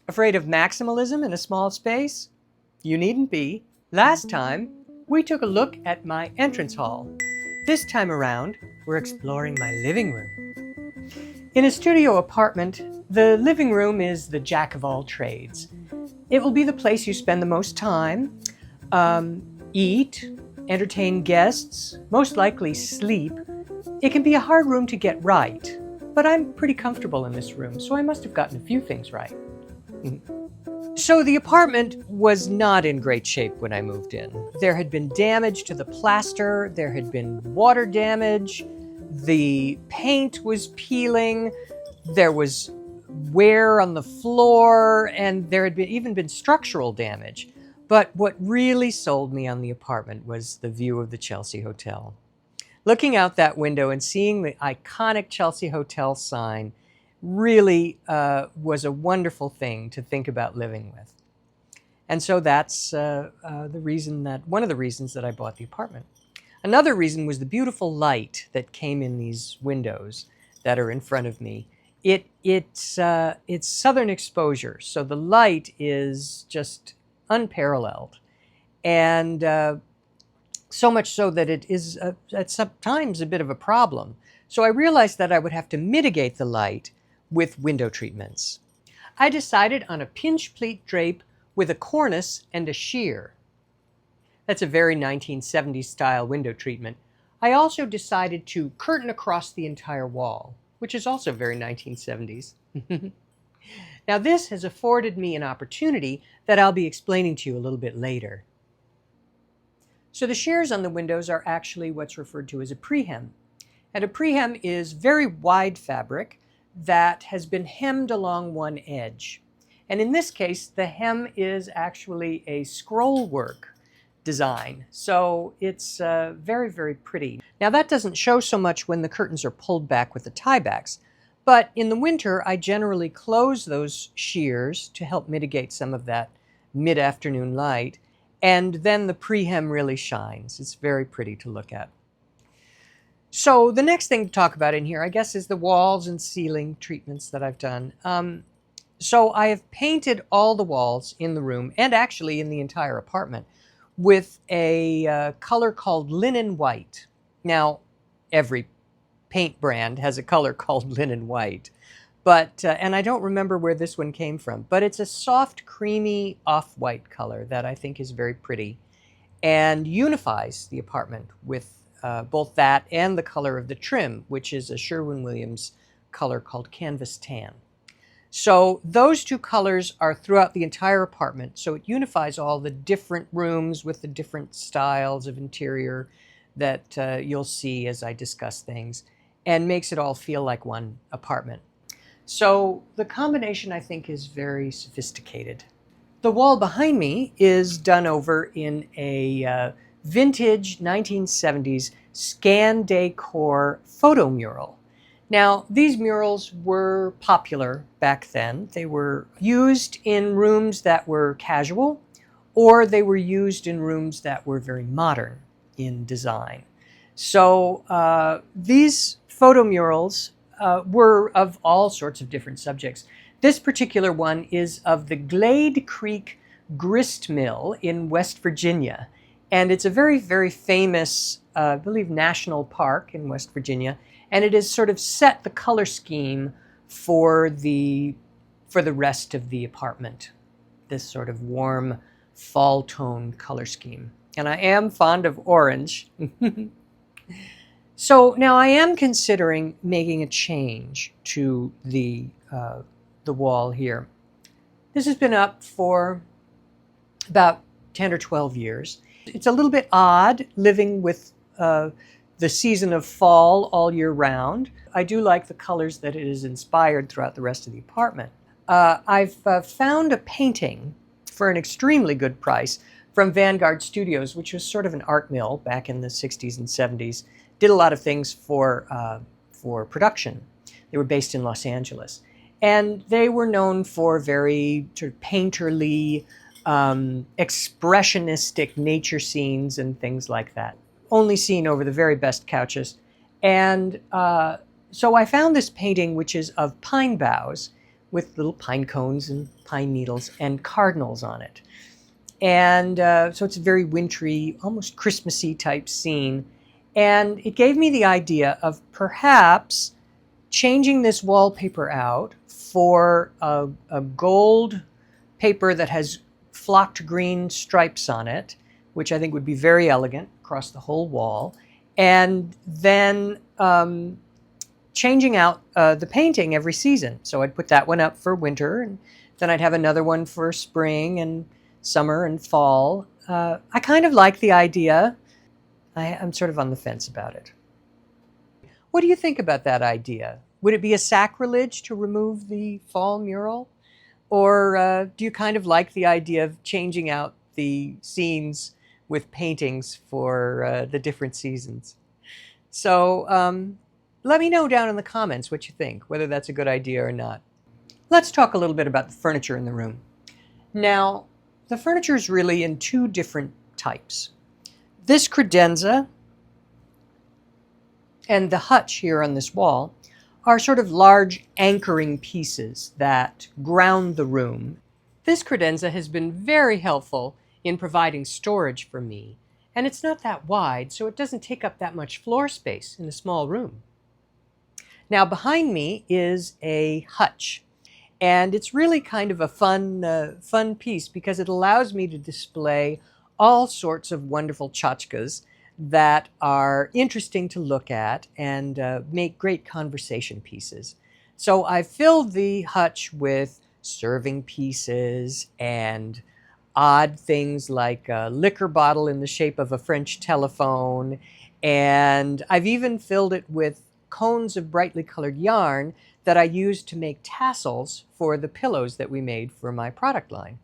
Afraid of maximalism in a small space? You needn't be. Last time, we took a look at my entrance hall. This time around, we're exploring my living room. In a studio apartment, the living room is the jack of all trades. It will be the place you spend the most time, eat, entertain guests, most likely sleep. It can be a hard room to get right, but I'm pretty comfortable in this room, so I must have gotten a few things right. So the apartment was not in great shape when I moved in. There had been damage to the plaster, there had been water damage, the paint was peeling, there was wear on the floor, and there had even been structural damage. But what really sold me on the apartment was the view of the Chelsea Hotel. Looking out that window and seeing the iconic Chelsea Hotel sign really was a wonderful thing to think about living with. And so that's one of the reasons that I bought the apartment. Another reason was the beautiful light that came in these windows that are in front of me. It's southern exposure, so the light is just unparalleled. And so much so that it is at sometimes a bit of a problem. So I realized that I would have to mitigate the light with window treatments. I decided on a pinch-pleat drape with a cornice and a sheer. That's a very 1970s style window treatment. I also decided to curtain across the entire wall, which is also very 1970s. Now this has afforded me an opportunity that I'll be explaining to you a little bit later. So the shears on the windows are actually what's referred to as a prehem. And a prehem is very wide fabric that has been hemmed along one edge. And in this case, the hem is actually a scroll work design. So it's very, very pretty. Now that doesn't show so much when the curtains are pulled back with the tiebacks. But in the winter, I generally close those shears to help mitigate some of that mid-afternoon light. And then the prehem really shines. It's very pretty to look at. So the next thing to talk about in here, I guess, is the walls and ceiling treatments that I've done. So I have painted all the walls in the room, and actually in the entire apartment, with a color called linen white. Now, every paint brand has a color called linen white. But, and I don't remember where this one came from, but it's a soft, creamy, off-white color that I think is very pretty and unifies the apartment with both that and the color of the trim, which is a Sherwin-Williams color called Canvas Tan. So those two colors are throughout the entire apartment, so it unifies all the different rooms with the different styles of interior that you'll see as I discuss things, and makes it all feel like one apartment. So the combination, I think, is very sophisticated. The wall behind me is done over in a vintage 1970s scan decor photo mural. Now, these murals were popular back then. They were used in rooms that were casual, or they were used in rooms that were very modern in design. So these photo murals were of all sorts of different subjects. This particular one is of the Glade Creek Grist Mill in West Virginia. And it's a very, very famous, I believe, national park in West Virginia. And it has sort of set the color scheme for the rest of the apartment, this sort of warm fall tone color scheme. And I am fond of orange. So now I am considering making a change to the wall here. This has been up for about 10 or 12 years. It's a little bit odd living with the season of fall all year round. I do like the colors that it is inspired throughout the rest of the apartment. I've found a painting for an extremely good price from Vanguard Studios, which was sort of an art mill back in the 60s and 70s. Did a lot of things for production. They were based in Los Angeles. And they were known for very sort of painterly, expressionistic nature scenes and things like that. Only seen over the very best couches. And so I found this painting, which is of pine boughs, with little pine cones and pine needles and cardinals on it. And so it's a very wintry, almost Christmassy type scene. And it gave me the idea of perhaps changing this wallpaper out for a gold paper that has flocked green stripes on it, which I think would be very elegant across the whole wall. And then changing out the painting every season. So I'd put that one up for winter, and then I'd have another one for spring and summer and fall. I kind of like the idea. I'm sort of on the fence about it. What do you think about that idea? Would it be a sacrilege to remove the fall mural? Or do you kind of like the idea of changing out the scenes with paintings for the different seasons? So let me know down in the comments what you think, whether that's a good idea or not. Let's talk a little bit about the furniture in the room. Now, the furniture is really in two different types. This credenza and the hutch here on this wall are sort of large anchoring pieces that ground the room. This credenza has been very helpful in providing storage for me, and it's not that wide, so it doesn't take up that much floor space in a small room. Now behind me is a hutch, and it's really kind of a fun piece because it allows me to display all sorts of wonderful tchotchkes that are interesting to look at and make great conversation pieces. So I've filled the hutch with serving pieces and odd things like a liquor bottle in the shape of a French telephone, and I've even filled it with cones of brightly colored yarn that I used to make tassels for the pillows that we made for my product line.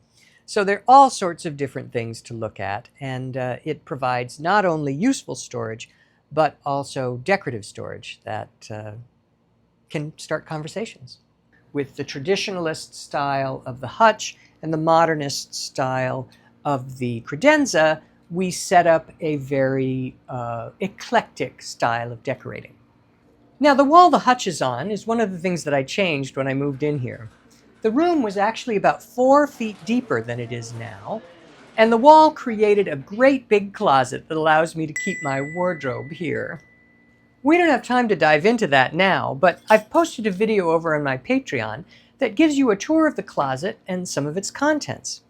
So there are all sorts of different things to look at, and it provides not only useful storage, but also decorative storage that can start conversations. With the traditionalist style of the hutch and the modernist style of the credenza, we set up a very eclectic style of decorating. Now, the wall the hutch is on is one of the things that I changed when I moved in here. The room was actually about 4 feet deeper than it is now, and the wall created a great big closet that allows me to keep my wardrobe here. We don't have time to dive into that now, but I've posted a video over on my Patreon that gives you a tour of the closet and some of its contents.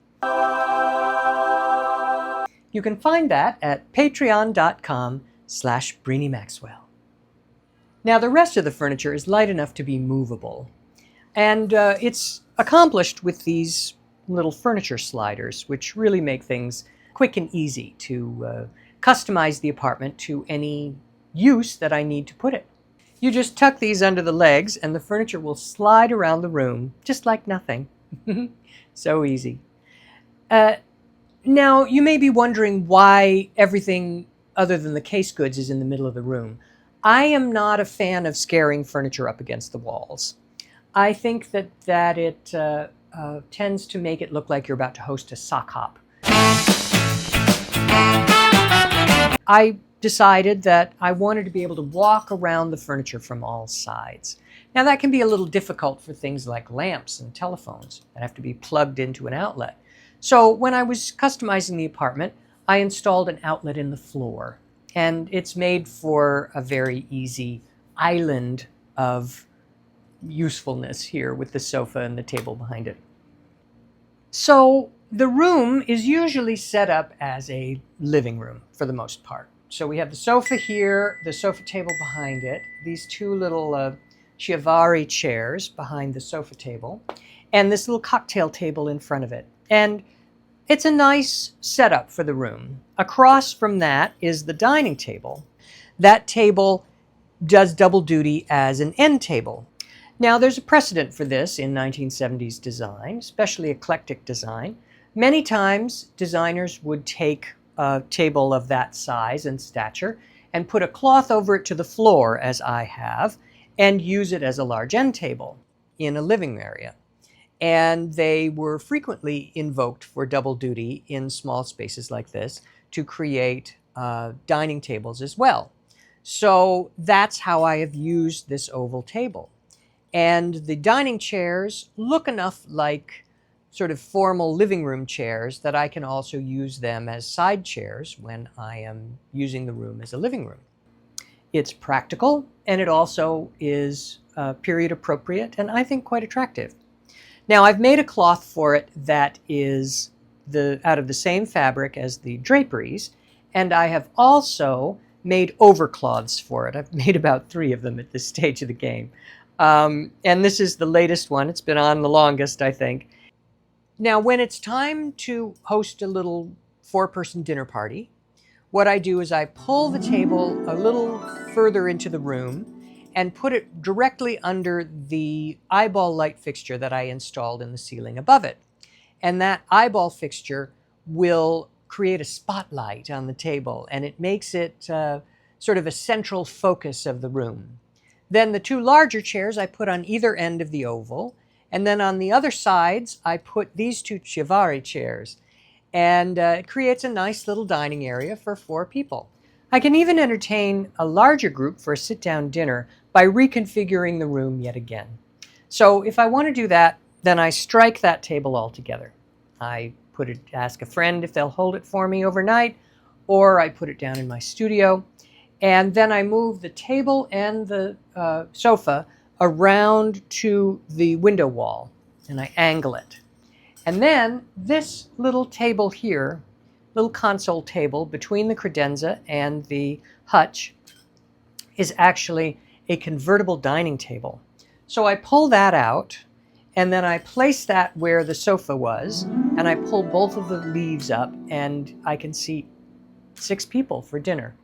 You can find that at patreon.com/Brini Maxwell. Now, the rest of the furniture is light enough to be movable. And it's accomplished with these little furniture sliders, which really make things quick and easy to customize the apartment to any use that I need to put it. You just tuck these under the legs and the furniture will slide around the room just like nothing. So easy. Now, you may be wondering why everything other than the case goods is in the middle of the room. I am not a fan of scaring furniture up against the walls. I think that it tends to make it look like you're about to host a sock hop. I decided that I wanted to be able to walk around the furniture from all sides. Now that can be a little difficult for things like lamps and telephones that have to be plugged into an outlet. So when I was customizing the apartment, I installed an outlet in the floor, and it's made for a very easy island of usefulness here with the sofa and the table behind it. So the room is usually set up as a living room for the most part. So we have the sofa here, the sofa table behind it, these two little Chiavari chairs behind the sofa table, and this little cocktail table in front of it. And it's a nice setup for the room. Across from that is the dining table. That table does double duty as an end table. Now, there's a precedent for this in 1970s design, especially eclectic design. Many times, designers would take a table of that size and stature and put a cloth over it to the floor, as I have, and use it as a large end table in a living area. And they were frequently invoked for double duty in small spaces like this to create dining tables as well. So that's how I have used this oval table. And the dining chairs look enough like sort of formal living room chairs that I can also use them as side chairs when I am using the room as a living room. It's practical, and it also is period appropriate and I think quite attractive. Now, I've made a cloth for it that is out of the same fabric as the draperies, and I have also made overcloths for it. I've made about 3 of them at this stage of the game. And this is the latest one. It's been on the longest, I think. Now, when it's time to host a little 4-person dinner party, what I do is I pull the table a little further into the room and put it directly under the eyeball light fixture that I installed in the ceiling above it. And that eyeball fixture will create a spotlight on the table, and it makes it sort of a central focus of the room. Then the 2 larger chairs I put on either end of the oval, and then on the other sides I put these 2 chiavari chairs, and it creates a nice little dining area for 4 people. I can even entertain a larger group for a sit-down dinner by reconfiguring the room yet again. So if I want to do that, then I strike that table altogether. I ask a friend if they'll hold it for me overnight, or I put it down in my studio, and then I move the table and the sofa around to the window wall, and I angle it. And then this little table here, little console table between the credenza and the hutch, is actually a convertible dining table. So I pull that out, and then I place that where the sofa was, and I pull both of the leaves up, and I can seat 6 people for dinner.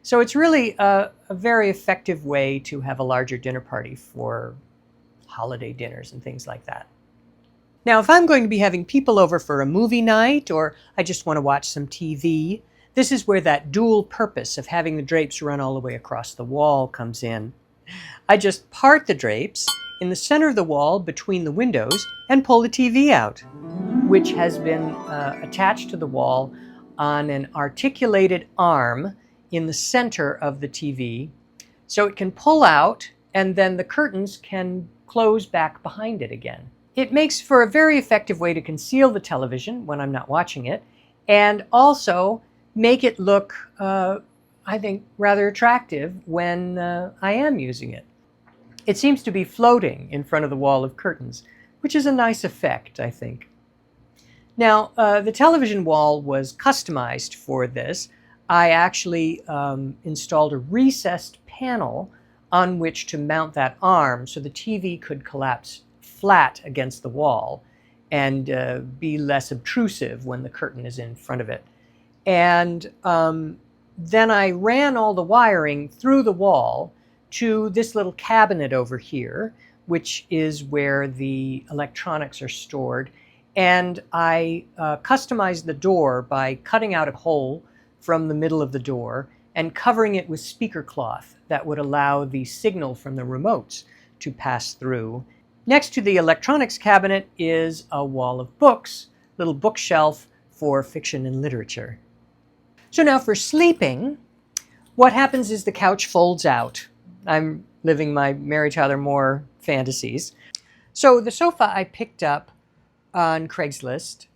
So it's really a very effective way to have a larger dinner party for holiday dinners and things like that. Now, if I'm going to be having people over for a movie night, or I just want to watch some TV, this is where that dual purpose of having the drapes run all the way across the wall comes in. I just part the drapes in the center of the wall between the windows and pull the TV out, which has been attached to the wall on an articulated arm in the center of the TV, so it can pull out and then the curtains can close back behind it again. It makes for a very effective way to conceal the television when I'm not watching it, and also make it look, I think, rather attractive when I am using it. It seems to be floating in front of the wall of curtains, which is a nice effect, I think. Now, the television wall was customized for this. I actually installed a recessed panel on which to mount that arm so the TV could collapse flat against the wall and be less obtrusive when the curtain is in front of it. And then I ran all the wiring through the wall to this little cabinet over here, which is where the electronics are stored. And I customized the door by cutting out a hole from the middle of the door and covering it with speaker cloth that would allow the signal from the remotes to pass through. Next to the electronics cabinet is a wall of books, little bookshelf for fiction and literature. So now for sleeping, what happens is the couch folds out. I'm living my Mary Tyler Moore fantasies. So the sofa I picked up on Craigslist.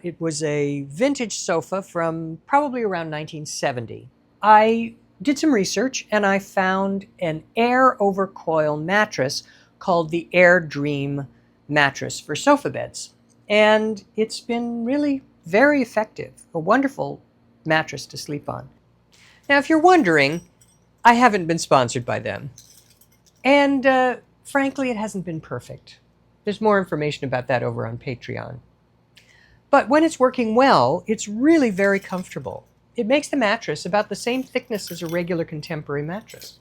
It was a vintage sofa from probably around 1970. I did some research and I found an air over coil mattress called the Air Dream mattress for sofa beds. And it's been really very effective, a wonderful mattress to sleep on. Now, if you're wondering, I haven't been sponsored by them. And frankly, it hasn't been perfect. There's more information about that over on Patreon. But when it's working well, it's really very comfortable. It makes the mattress about the same thickness as a regular contemporary mattress.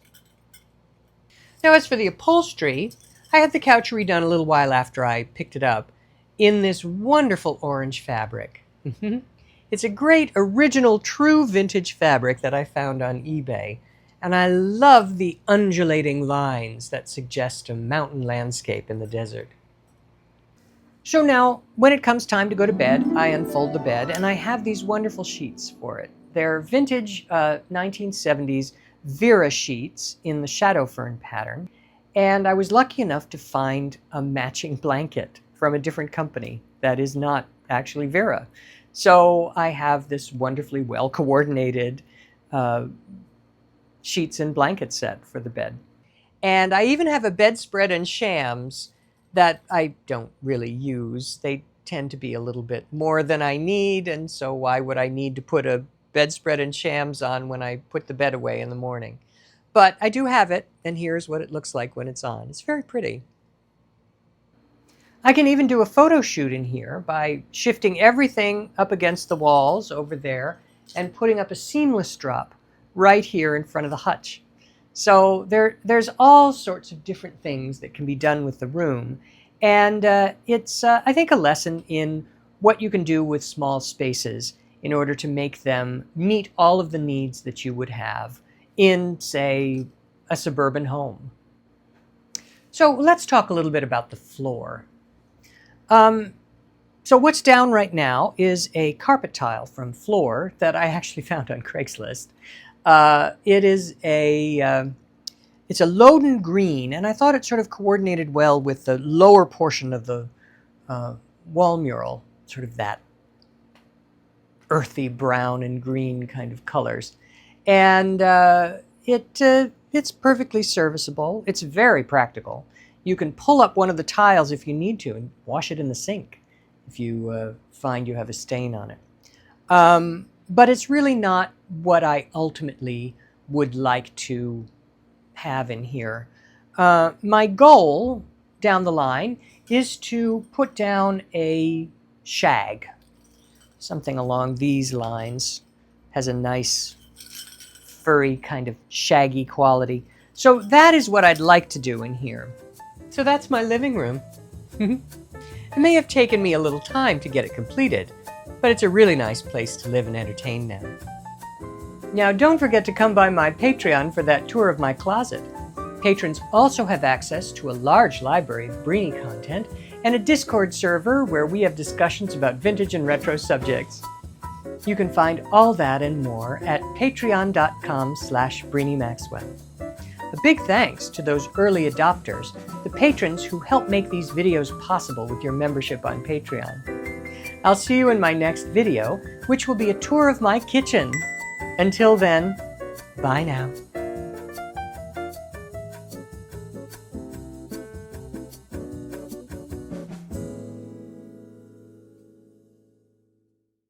Now, as for the upholstery, I had the couch redone a little while after I picked it up in this wonderful orange fabric. It's a great original true vintage fabric that I found on eBay, and I love the undulating lines that suggest a mountain landscape in the desert. So now, when it comes time to go to bed, I unfold the bed, and I have these wonderful sheets for it. They're vintage 1970s Vera sheets in the shadow fern pattern, And I was lucky enough to find a matching blanket from a different company that is not actually Vera. So I have this wonderfully well-coordinated sheets and blanket set for the bed. And I even have a bedspread and shams that I don't really use. They tend to be a little bit more than I need, and so why would I need to put a bedspread and shams on when I put the bed away in the morning? But I do have it, and here's what it looks like when it's on. It's very pretty. I can even do a photo shoot in here by shifting everything up against the walls over there and putting up a seamless drop right here in front of the hutch. So there's all sorts of different things that can be done with the room. And it's, I think, a lesson in what you can do with small spaces in order to make them meet all of the needs that you would have in, say, a suburban home. So let's talk a little bit about the floor. So what's down right now is a carpet tile from Floor that I actually found on Craigslist. It's a Loden green, and I thought it sort of coordinated well with the lower portion of the wall mural, sort of that earthy brown and green kind of colors. And it's perfectly serviceable. It's very practical. You can pull up one of the tiles if you need to and wash it in the sink if you find you have a stain on it. But it's really not what I ultimately would like to have in here. My goal down the line is to put down a shag, something along these lines. Has a nice furry kind of shaggy quality. So that is what I'd like to do in here. So that's my living room. It may have taken me a little time to get it completed, but it's a really nice place to live and entertain now. Now, don't forget to come by my Patreon for that tour of my closet. Patrons also have access to a large library of Brini content and a Discord server where we have discussions about vintage and retro subjects. You can find all that and more at patreon.com/BriniMaxwell. A big thanks to those early adopters, the patrons who help make these videos possible with your membership on Patreon. I'll see you in my next video, which will be a tour of my kitchen. Until then, bye now.